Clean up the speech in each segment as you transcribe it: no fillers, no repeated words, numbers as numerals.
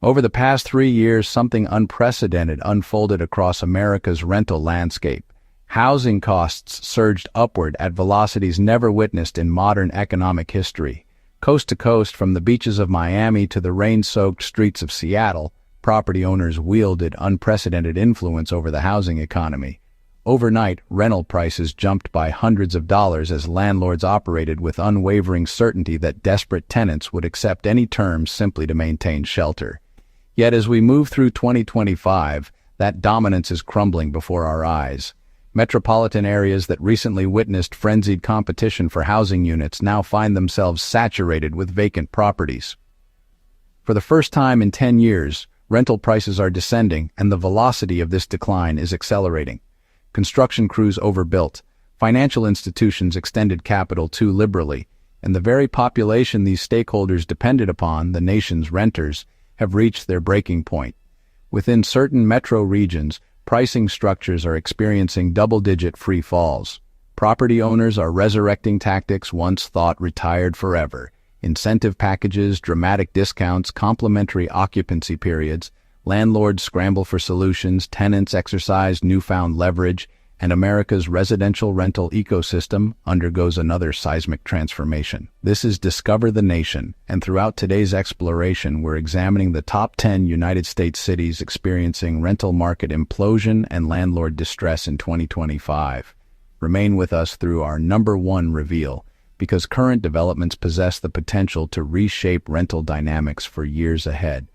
Over the past 3 years, something unprecedented unfolded across America's rental landscape. Housing costs surged upward at velocities never witnessed in modern economic history. Coast to coast, from the beaches of Miami to the rain-soaked streets of Seattle, property owners wielded unprecedented influence over the housing economy. Overnight, rental prices jumped by hundreds of dollars as landlords operated with unwavering certainty that desperate tenants would accept any terms simply to maintain shelter. Yet as we move through 2025, that dominance is crumbling before our eyes. Metropolitan areas that recently witnessed frenzied competition for housing units now find themselves saturated with vacant properties. For the first time in 10 years, rental prices are descending, and the velocity of this decline is accelerating. Construction crews overbuilt, financial institutions extended capital too liberally, and the very population these stakeholders depended upon, the nation's renters, have reached their breaking point. Within certain metro regions, pricing structures are experiencing double-digit free falls. Property owners are resurrecting tactics once thought retired forever. Incentive packages, dramatic discounts, complimentary occupancy periods. Landlords scramble for solutions, tenants exercise newfound leverage, and America's residential rental ecosystem undergoes another seismic transformation. This is Discover the Nation, and throughout today's exploration, we're examining the top 10 United States cities experiencing rental market implosion and landlord distress in 2025. Remain with us through our number 1 reveal, because current developments possess the potential to reshape rental dynamics for years ahead.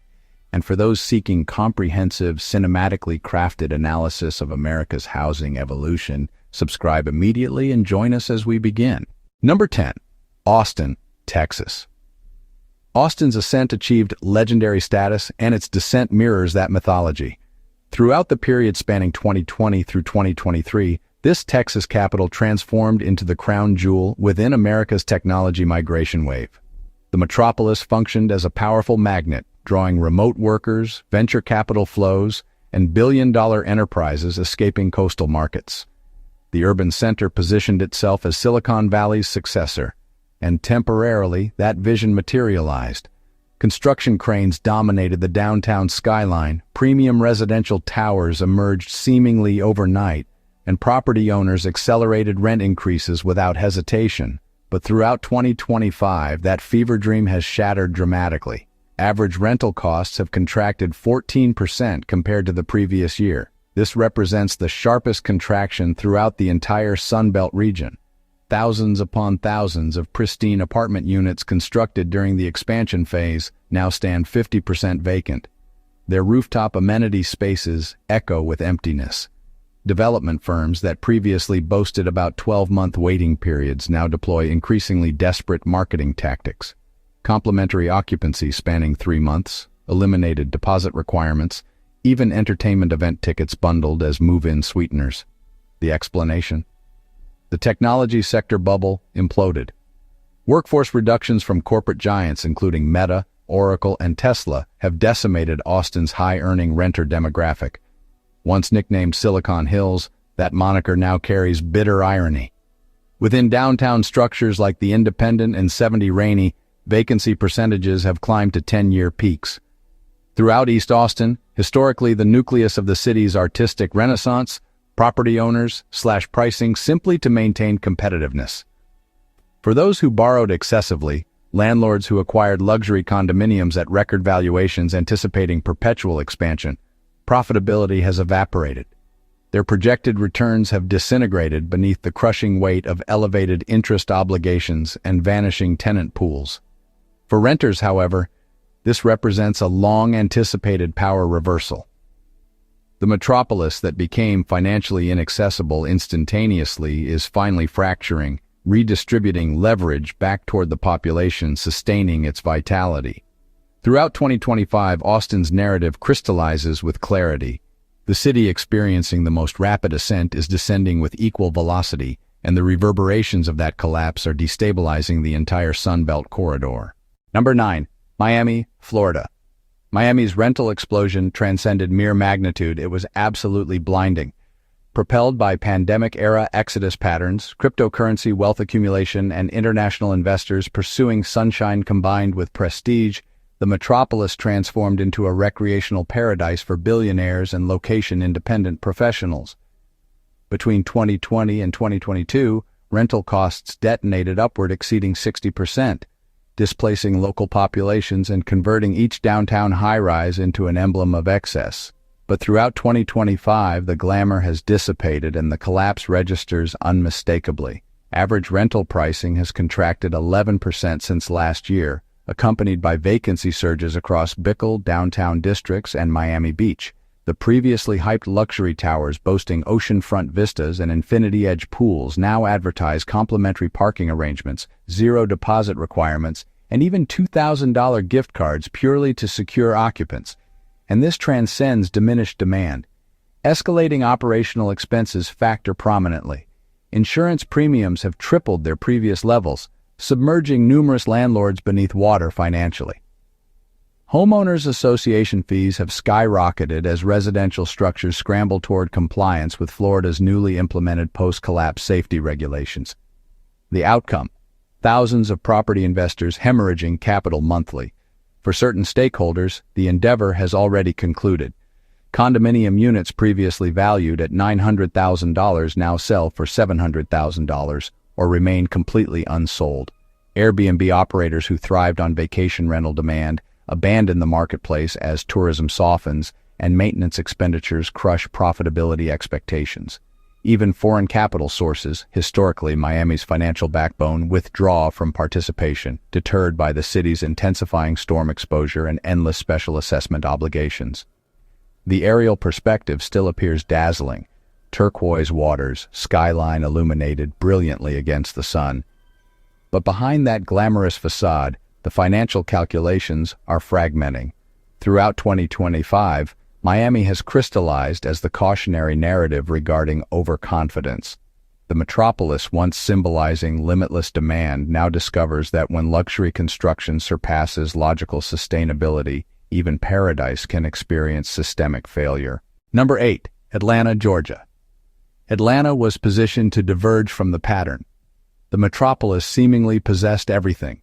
And for those seeking comprehensive, cinematically crafted analysis of America's housing evolution, subscribe immediately and join us as we begin. Number 10. Austin, Texas. Austin's ascent achieved legendary status, and its descent mirrors that mythology. Throughout the period spanning 2020 through 2023, this Texas capital transformed into the crown jewel within America's technology migration wave. The metropolis functioned as a powerful magnet, drawing remote workers, venture capital flows, and billion-dollar enterprises escaping coastal markets. The urban center positioned itself as Silicon Valley's successor, and temporarily that vision materialized. Construction cranes dominated the downtown skyline, premium residential towers emerged seemingly overnight, and property owners accelerated rent increases without hesitation. But throughout 2025, that fever dream has shattered dramatically. Average rental costs have contracted 14% compared to the previous year. This represents the sharpest contraction throughout the entire Sunbelt region. Thousands upon thousands of pristine apartment units constructed during the expansion phase now stand 50% vacant. Their rooftop amenity spaces echo with emptiness. Development firms that previously boasted about 12-month waiting periods now deploy increasingly desperate marketing tactics. Complimentary occupancy spanning 3 months, eliminated deposit requirements, even entertainment event tickets bundled as move-in sweeteners. The explanation? The technology sector bubble imploded. Workforce reductions from corporate giants including Meta, Oracle, and Tesla have decimated Austin's high-earning renter demographic. Once nicknamed Silicon Hills, that moniker now carries bitter irony. Within downtown structures like the Independent and 70 Rainey, vacancy percentages have climbed to 10-year peaks. Throughout East Austin, historically the nucleus of the city's artistic renaissance, property owners slash pricing simply to maintain competitiveness. For those who borrowed excessively, landlords who acquired luxury condominiums at record valuations anticipating perpetual expansion, profitability has evaporated. Their projected returns have disintegrated beneath the crushing weight of elevated interest obligations and vanishing tenant pools. For renters, however, this represents a long-anticipated power reversal. The metropolis that became financially inaccessible instantaneously is finally fracturing, redistributing leverage back toward the population, sustaining its vitality. Throughout 2025, Austin's narrative crystallizes with clarity. The city experiencing the most rapid ascent is descending with equal velocity, and the reverberations of that collapse are destabilizing the entire Sunbelt corridor. Number 9. Miami, Florida. Miami's rental explosion transcended mere magnitude. It was absolutely blinding. Propelled by pandemic-era exodus patterns, cryptocurrency wealth accumulation, and international investors pursuing sunshine combined with prestige, The metropolis transformed into a recreational paradise for billionaires and location-independent professionals. Between 2020 and 2022, rental costs detonated upward, exceeding 60%, displacing local populations and converting each downtown high-rise into an emblem of excess. But throughout 2025, the glamour has dissipated and the collapse registers unmistakably. Average rental pricing has contracted 11% since last year, accompanied by vacancy surges across Bickle, downtown districts, and Miami Beach. The previously hyped luxury towers boasting oceanfront vistas and infinity-edge pools now advertise complimentary parking arrangements, zero deposit requirements, and even $2,000 gift cards purely to secure occupants. And this transcends diminished demand. Escalating operational expenses factor prominently. Insurance premiums have tripled their previous levels, submerging numerous landlords beneath water financially. Homeowners association fees have skyrocketed as residential structures scramble toward compliance with Florida's newly implemented post-collapse safety regulations. The outcome: thousands of property investors hemorrhaging capital monthly. For certain stakeholders, the endeavor has already concluded. Condominium units previously valued at $900,000 now sell for $700,000 or remain completely unsold. Airbnb operators who thrived on vacation rental demand abandon the marketplace as tourism softens and maintenance expenditures crush profitability expectations. Even foreign capital sources, historically Miami's financial backbone, withdraw from participation, deterred by the city's intensifying storm exposure and endless special assessment obligations. The aerial perspective still appears dazzling: turquoise waters, skyline illuminated brilliantly against the sun. But behind that glamorous facade, the financial calculations are fragmenting. Throughout 2025, Miami has crystallized as the cautionary narrative regarding overconfidence. The metropolis, once symbolizing limitless demand, now discovers that when luxury construction surpasses logical sustainability, even paradise can experience systemic failure. Number 8. Atlanta, Georgia. Atlanta was positioned to diverge from the pattern. The metropolis seemingly possessed everything: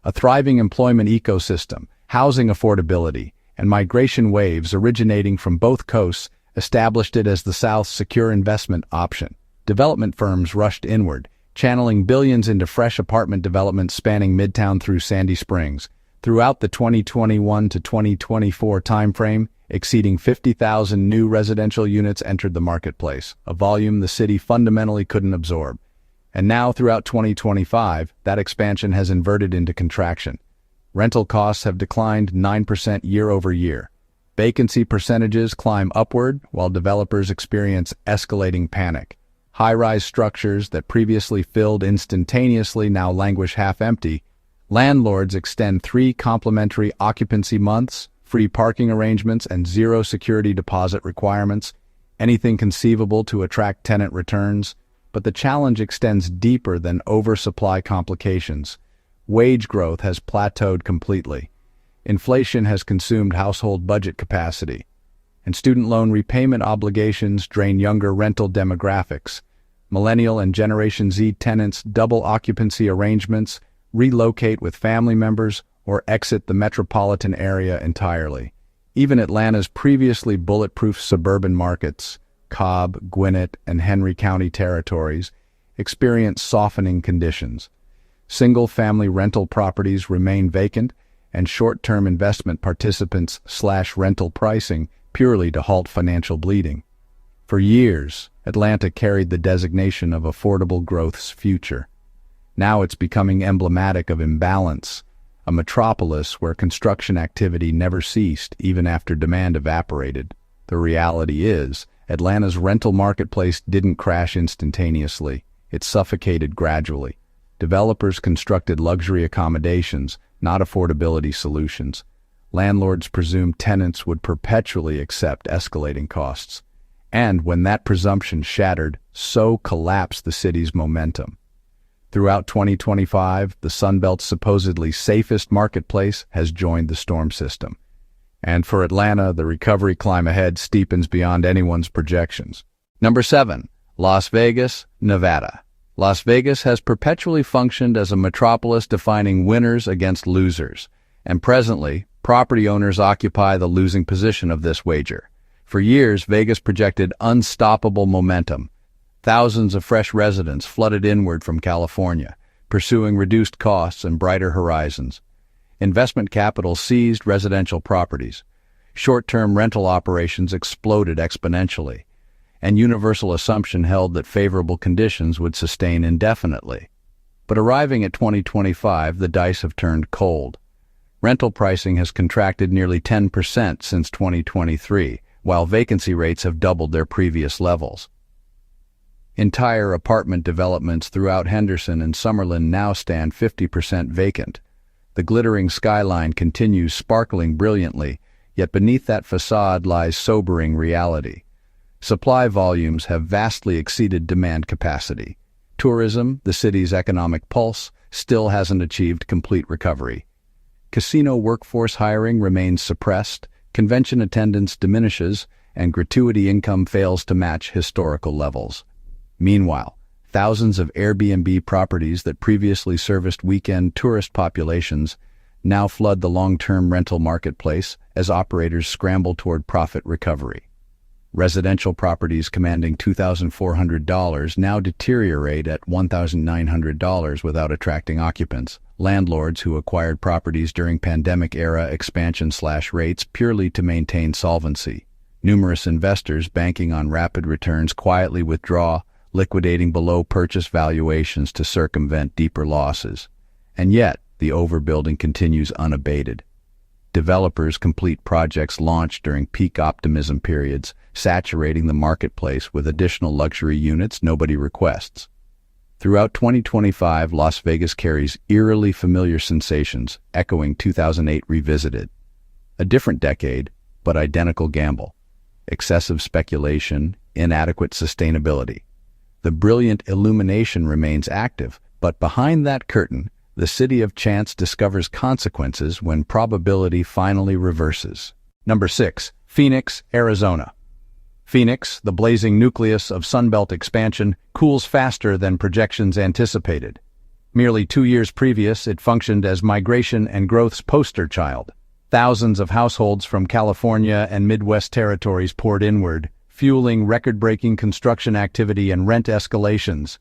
a thriving employment ecosystem, housing affordability, and migration waves originating from both coasts established it as the South's secure investment option. Development firms rushed inward, channeling billions into fresh apartment developments spanning Midtown through Sandy Springs. Throughout the 2021 to 2024 timeframe, exceeding 50,000 new residential units entered the marketplace, a volume the city fundamentally couldn't absorb. And now, throughout 2025, that expansion has inverted into contraction. Rental costs have declined 9% year over year. Vacancy percentages climb upward while developers experience escalating panic. High-rise structures that previously filled instantaneously now languish half-empty. Landlords extend 3 complimentary occupancy months, free parking arrangements, and zero security deposit requirements, anything conceivable to attract tenant returns. But the challenge extends deeper than oversupply complications. Wage growth has plateaued completely. Inflation has consumed household budget capacity, and student loan repayment obligations drain younger rental demographics. Millennial and Generation Z tenants double occupancy arrangements, relocate with family members, or exit the metropolitan area entirely. Even Atlanta's previously bulletproof suburban markets, Cobb, Gwinnett, and Henry County territories, experience softening conditions. Single-family rental properties remain vacant, and short-term investment participants slash rental pricing purely to halt financial bleeding. For years, Atlanta carried the designation of affordable growth's future. Now it's becoming emblematic of imbalance, a metropolis where construction activity never ceased even after demand evaporated. The reality is, Atlanta's rental marketplace didn't crash instantaneously. It suffocated gradually. Developers constructed luxury accommodations, not affordability solutions. Landlords presumed tenants would perpetually accept escalating costs. And when that presumption shattered, so collapsed the city's momentum. Throughout 2025, the Sunbelt's supposedly safest marketplace has joined the storm system. And for Atlanta, the recovery climb ahead steepens beyond anyone's projections. Number 7. Las Vegas, Nevada. Las Vegas has perpetually functioned as a metropolis defining winners against losers. And presently, property owners occupy the losing position of this wager. For years, Vegas projected unstoppable momentum. Thousands of fresh residents flooded inward from California, pursuing reduced costs and brighter horizons. Investment capital seized residential properties. Short-term rental operations exploded exponentially, and universal assumption held that favorable conditions would sustain indefinitely. But arriving at 2025, the dice have turned cold. Rental pricing has contracted nearly 10% since 2023, while vacancy rates have doubled their previous levels. Entire apartment developments throughout Henderson and Summerlin now stand 50% vacant. The glittering skyline continues sparkling brilliantly, yet beneath that facade lies sobering reality. Supply volumes have vastly exceeded demand capacity. Tourism, the city's economic pulse, still hasn't achieved complete recovery. Casino workforce hiring remains suppressed, convention attendance diminishes, and gratuity income fails to match historical levels. Meanwhile, thousands of Airbnb properties that previously serviced weekend tourist populations now flood the long-term rental marketplace as operators scramble toward profit recovery. Residential properties commanding $2,400 now deteriorate at $1,900 without attracting occupants. Landlords who acquired properties during pandemic-era expansion/rates purely to maintain solvency. Numerous investors banking on rapid returns quietly withdraw, liquidating below purchase valuations to circumvent deeper losses. And yet, the overbuilding continues unabated. Developers complete projects launched during peak optimism periods, saturating the marketplace with additional luxury units nobody requests. Throughout 2025, Las Vegas carries eerily familiar sensations, echoing 2008 revisited. A different decade, but identical gamble. Excessive speculation, inadequate sustainability. The brilliant illumination remains active, but behind that curtain, the city of chance discovers consequences when probability finally reverses. Number 6. Phoenix, Arizona. Phoenix, the blazing nucleus of Sunbelt expansion, cools faster than projections anticipated. Merely 2 years previous, it functioned as migration and growth's poster child. Thousands of households from California and Midwest territories poured inward, fueling record-breaking construction activity and rent escalations.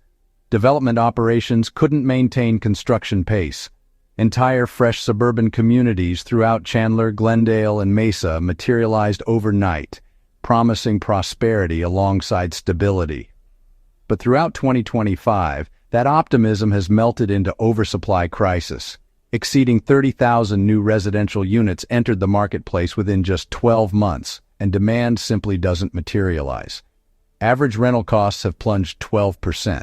Development operations couldn't maintain construction pace. Entire fresh suburban communities throughout Chandler, Glendale, and Mesa materialized overnight, promising prosperity alongside stability. But throughout 2025, that optimism has melted into oversupply crisis. Exceeding 30,000 new residential units entered the marketplace within just 12 months, and demand simply doesn't materialize. Average rental costs have plunged 12%.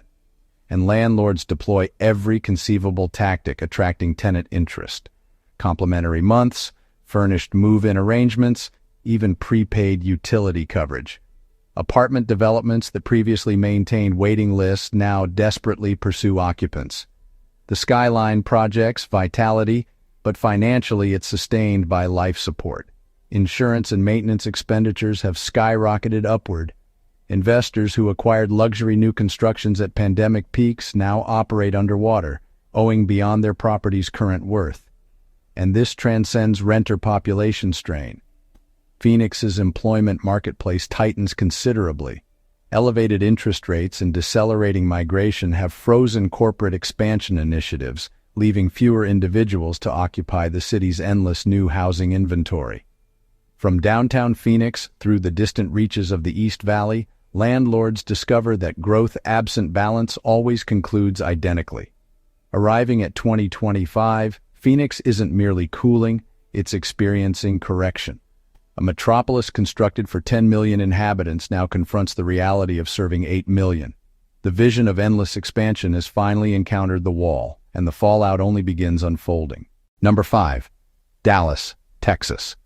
And landlords deploy every conceivable tactic attracting tenant interest. Complimentary months, furnished move-in arrangements, even prepaid utility coverage. Apartment developments that previously maintained waiting lists now desperately pursue occupants. The Skyline project's vitality, but financially it's sustained by life support. Insurance and maintenance expenditures have skyrocketed upward. Investors who acquired luxury new constructions at pandemic peaks now operate underwater, owing beyond their property's current worth. And this transcends renter population strain. Phoenix's employment marketplace tightens considerably. Elevated interest rates and decelerating migration have frozen corporate expansion initiatives, leaving fewer individuals to occupy the city's endless new housing inventory. From downtown Phoenix through the distant reaches of the East Valley, landlords discover that growth absent balance always concludes identically. Arriving at 2025, Phoenix isn't merely cooling, it's experiencing correction. A metropolis constructed for 10 million inhabitants now confronts the reality of serving 8 million. The vision of endless expansion has finally encountered the wall, and the fallout only begins unfolding. Number 5. Dallas, Texas.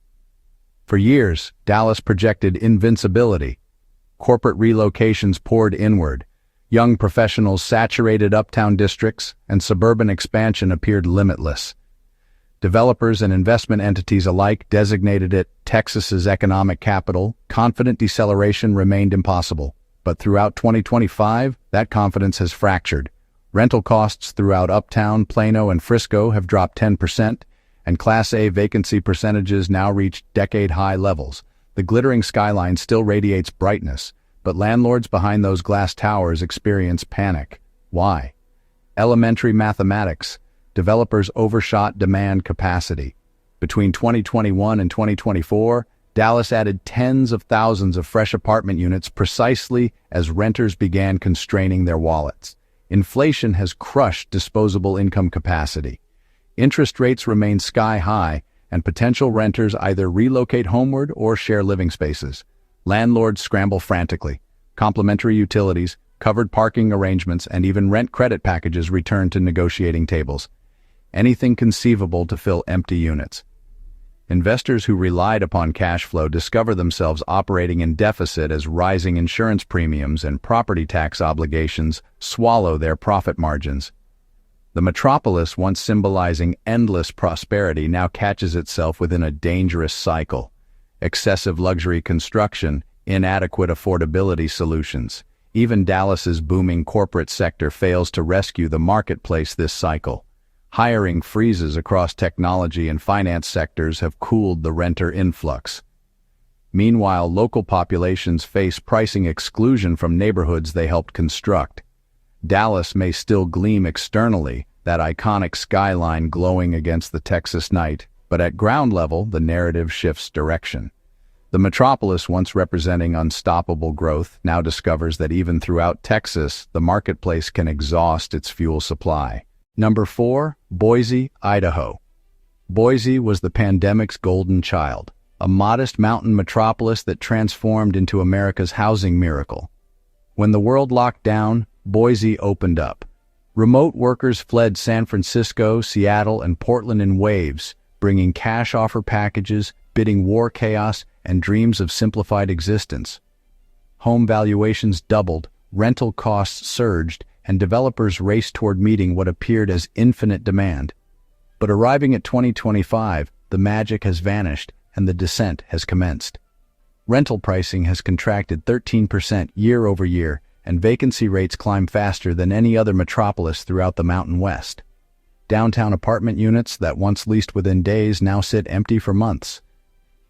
For years, Dallas projected invincibility. Corporate relocations poured inward. Young professionals saturated uptown districts, and suburban expansion appeared limitless. Developers and investment entities alike designated it Texas's economic capital. Confident deceleration remained impossible. But throughout 2025, that confidence has fractured. Rental costs throughout Uptown, Plano, and Frisco have dropped 10%, and Class A vacancy percentages now reach decade-high levels. The glittering skyline still radiates brightness, but landlords behind those glass towers experience panic. Why? Elementary mathematics. Developers overshot demand capacity. Between 2021 and 2024, Dallas added tens of thousands of fresh apartment units precisely as renters began constraining their wallets. Inflation has crushed disposable income capacity. Interest rates remain sky-high, and potential renters either relocate homeward or share living spaces. Landlords scramble frantically. Complementary utilities, covered parking arrangements, and even rent credit packages return to negotiating tables. Anything conceivable to fill empty units. Investors who relied upon cash flow discover themselves operating in deficit as rising insurance premiums and property tax obligations swallow their profit margins. The metropolis, once symbolizing endless prosperity, now catches itself within a dangerous cycle. Excessive luxury construction, inadequate affordability solutions. Even Dallas's booming corporate sector fails to rescue the marketplace this cycle. Hiring freezes across technology and finance sectors have cooled the renter influx. Meanwhile, local populations face pricing exclusion from neighborhoods they helped construct. Dallas may still gleam externally, that iconic skyline glowing against the Texas night, but at ground level, the narrative shifts direction. The metropolis, once representing unstoppable growth, now discovers that even throughout Texas, the marketplace can exhaust its fuel supply. Number 4, Boise, Idaho. Boise was the pandemic's golden child, a modest mountain metropolis that transformed into America's housing miracle. When the world locked down, Boise opened up. Remote workers fled San Francisco, Seattle, and Portland in waves, bringing cash offer packages, bidding war chaos, and dreams of simplified existence. Home valuations doubled, rental costs surged, and developers raced toward meeting what appeared as infinite demand. But arriving at 2025, the magic has vanished and the descent has commenced. Rental pricing has contracted 13% year over year, and vacancy rates climb faster than any other metropolis throughout the Mountain West. Downtown apartment units that once leased within days now sit empty for months.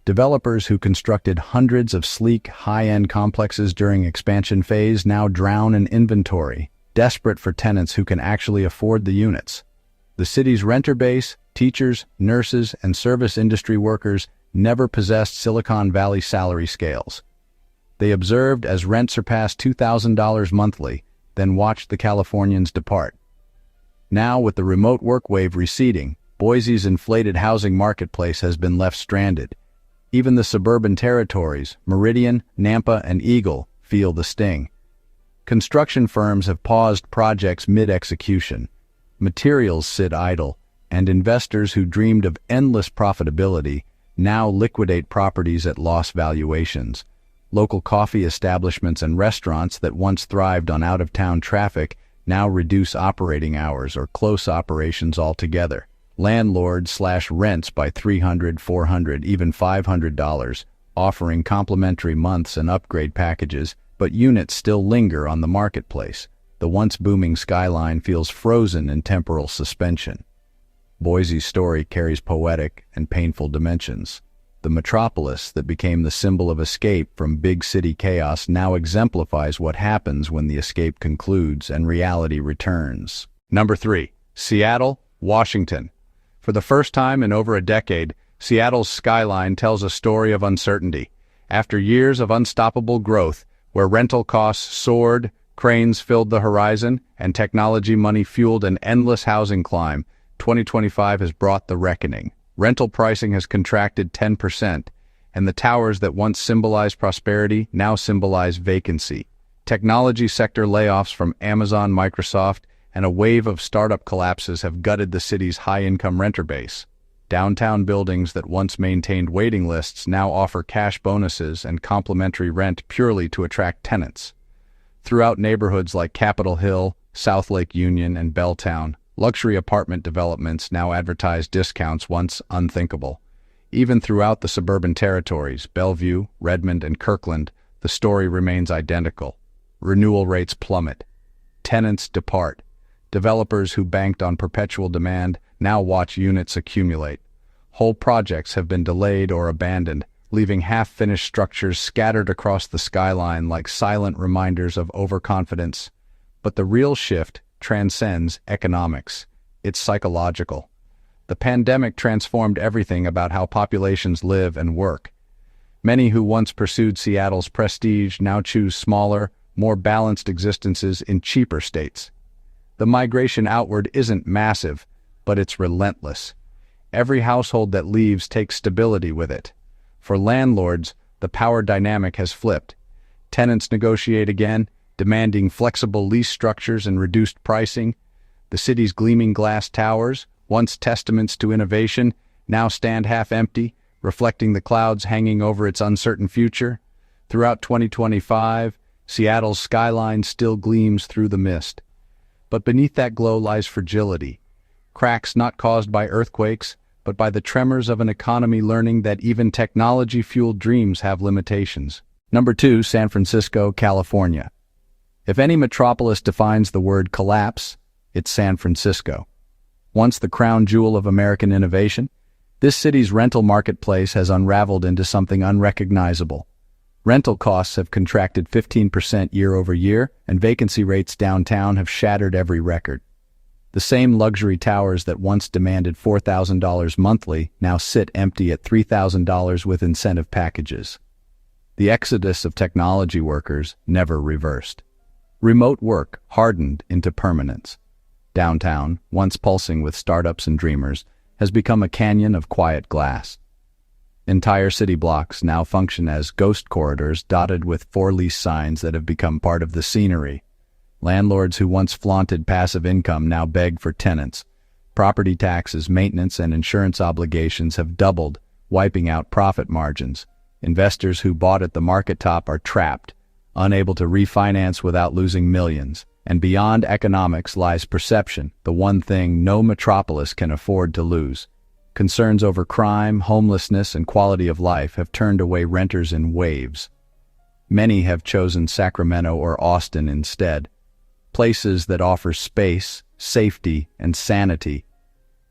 Developers who constructed hundreds of sleek, high-end complexes during expansion phase now drown in inventory, desperate for tenants who can actually afford the units. The city's renter base, teachers, nurses, and service industry workers never possessed Silicon Valley salary scales. They observed as rent surpassed $2,000 monthly, then watched the Californians depart. Now, with the remote work wave receding, Boise's inflated housing marketplace has been left stranded. Even the suburban territories, Meridian, Nampa, and Eagle, feel the sting. Construction firms have paused projects mid-execution. Materials sit idle, and investors who dreamed of endless profitability now liquidate properties at loss valuations. Local coffee establishments and restaurants that once thrived on out-of-town traffic now reduce operating hours or close operations altogether. Landlords slash rents by $300, $400, even $500, offering complimentary months and upgrade packages, but units still linger on the marketplace. The once booming skyline feels frozen in temporal suspension. Boise's story carries poetic and painful dimensions. The metropolis that became the symbol of escape from big city chaos now exemplifies what happens when the escape concludes and reality returns. Number 3, Seattle, Washington. For the first time in over a decade, Seattle's skyline tells a story of uncertainty. After years of unstoppable growth, where rental costs soared, cranes filled the horizon, and technology money fueled an endless housing climb, 2025 has brought the reckoning. Rental pricing has contracted 10%, and the towers that once symbolized prosperity now symbolize vacancy. Technology sector layoffs from Amazon, Microsoft, and a wave of startup collapses have gutted the city's high-income renter base. Downtown buildings that once maintained waiting lists now offer cash bonuses and complimentary rent purely to attract tenants. Throughout neighborhoods like Capitol Hill, South Lake Union, and Belltown, luxury apartment developments now advertise discounts once unthinkable. Even throughout the suburban territories, Bellevue, Redmond, and Kirkland, the story remains identical. Renewal rates plummet. Tenants depart. Developers who banked on perpetual demand now watch units accumulate. Whole projects have been delayed or abandoned, leaving half-finished structures scattered across the skyline like silent reminders of overconfidence. But the real shift transcends economics. It's psychological. The pandemic transformed everything about how populations live and work. Many who once pursued Seattle's prestige now choose smaller, more balanced existences in cheaper states. The migration outward isn't massive, but it's relentless. Every household that leaves takes stability with it. For landlords, the power dynamic has flipped. Tenants negotiate again, demanding flexible lease structures and reduced pricing. The city's gleaming glass towers, once testaments to innovation, now stand half-empty, reflecting the clouds hanging over its uncertain future. Throughout 2025, Seattle's skyline still gleams through the mist. But beneath that glow lies fragility. Cracks not caused by earthquakes, but by the tremors of an economy learning that even technology-fueled dreams have limitations. Number 2, San Francisco, California. If any metropolis defines the word collapse, it's San Francisco. Once the crown jewel of American innovation, this city's rental marketplace has unraveled into something unrecognizable. Rental costs have contracted 15% year over year, and vacancy rates downtown have shattered every record. The same luxury towers that once demanded $4,000 monthly now sit empty at $3,000 with incentive packages. The exodus of technology workers never reversed. Remote work hardened into permanence. Downtown, once pulsing with startups and dreamers, has become a canyon of quiet glass. Entire city blocks now function as ghost corridors dotted with for-lease signs that have become part of the scenery. Landlords who once flaunted passive income now beg for tenants. Property taxes, maintenance, and insurance obligations have doubled, wiping out profit margins. Investors who bought at the market top are trapped, unable to refinance without losing millions. And beyond economics lies perception, the one thing no metropolis can afford to lose. Concerns over crime, homelessness, and quality of life have turned away renters in waves. Many have chosen Sacramento or Austin instead. Places that offer space, safety, and sanity.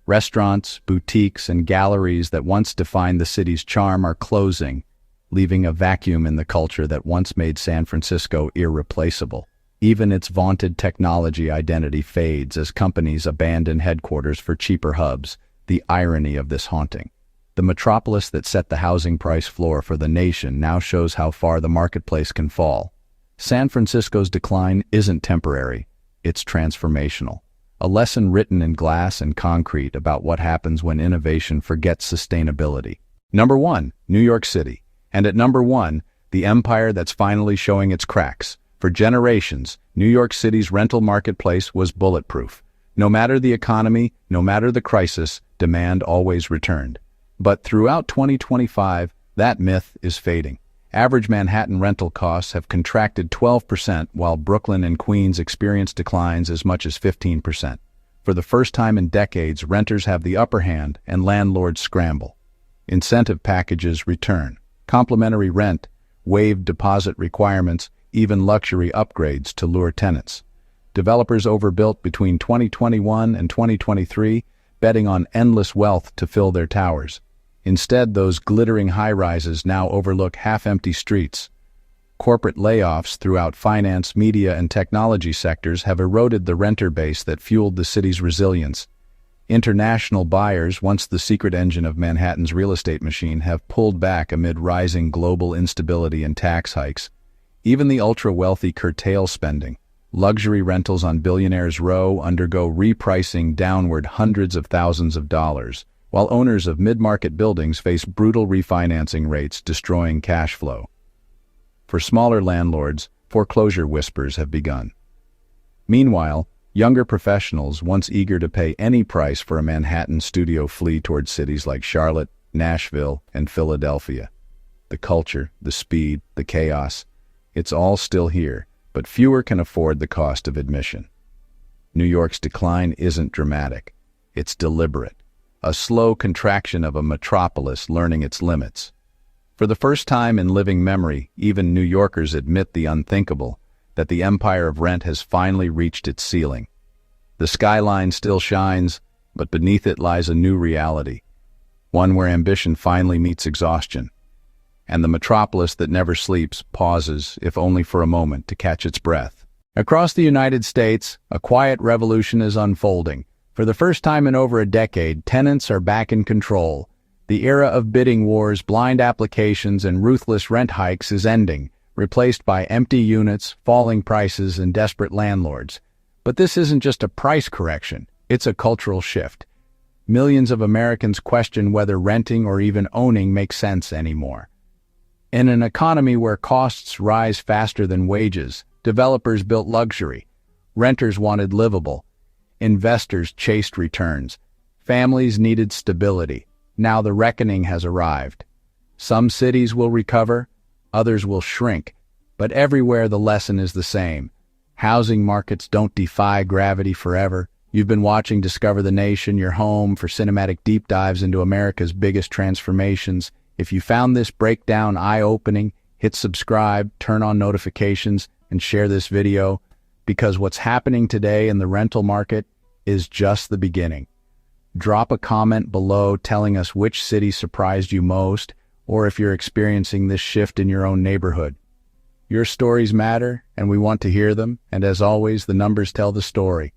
Restaurants, boutiques, and galleries that once defined the city's charm are closing, leaving a vacuum in the culture that once made San Francisco irreplaceable. Even its vaunted technology identity fades as companies abandon headquarters for cheaper hubs, the irony of this haunting. The metropolis that set the housing price floor for the nation now shows how far the marketplace can fall. San Francisco's decline isn't temporary, it's transformational. A lesson written in glass and concrete about what happens when innovation forgets sustainability. Number 1, New York City. And at number 1, the empire that's finally showing its cracks. For generations, New York City's rental marketplace was bulletproof. No matter the economy, no matter the crisis, demand always returned. But throughout 2025, that myth is fading. Average Manhattan rental costs have contracted 12%, while Brooklyn and Queens experience declines as much as 15%. For the first time in decades, renters have the upper hand and landlords scramble. Incentive packages return. Complimentary rent, waived deposit requirements, even luxury upgrades to lure tenants. Developers overbuilt between 2021 and 2023, betting on endless wealth to fill their towers. Instead, those glittering high-rises now overlook half-empty streets. Corporate layoffs throughout finance, media, and technology sectors have eroded the renter base that fueled the city's resilience. International buyers, once the secret engine of Manhattan's real estate machine, have pulled back amid rising global instability and tax hikes. Even the ultra-wealthy curtail spending. Luxury rentals on Billionaires Row undergo repricing downward hundreds of thousands of dollars, while owners of mid-market buildings face brutal refinancing rates destroying cash flow. For smaller landlords, foreclosure whispers have begun. Meanwhile, younger professionals, once eager to pay any price for a Manhattan studio, flee towards cities like Charlotte, Nashville, and Philadelphia. The culture, the speed, the chaos, it's all still here, but fewer can afford the cost of admission. New York's decline isn't dramatic, it's deliberate. A slow contraction of a metropolis learning its limits. For the first time in living memory, even New Yorkers admit the unthinkable, that the empire of rent has finally reached its ceiling. The skyline still shines, but beneath it lies a new reality. one where ambition finally meets exhaustion, and the metropolis that never sleeps pauses, if only for a moment, to catch its breath. Across the United States, a quiet revolution is unfolding. For the first time in over a decade, tenants are back in control. The era of bidding wars, blind applications, and ruthless rent hikes is ending, replaced by empty units, falling prices, and desperate landlords. But this isn't just a price correction, it's a cultural shift. Millions of Americans question whether renting or even owning makes sense anymore. In an economy where costs rise faster than wages, developers built luxury, renters wanted livable, investors chased returns, families needed stability. Now the reckoning has arrived. Some cities will recover, others will shrink, but everywhere the lesson is the same. Housing markets don't defy gravity forever. You've been watching Discover the Nation, your home for cinematic deep dives into America's biggest transformations. If you found this breakdown eye-opening, hit subscribe, turn on notifications, and share this video, because what's happening today in the rental market is just the beginning. Drop a comment below telling us which city surprised you most, or if you're experiencing this shift in your own neighborhood. Your stories matter, and we want to hear them, and as always, the numbers tell the story.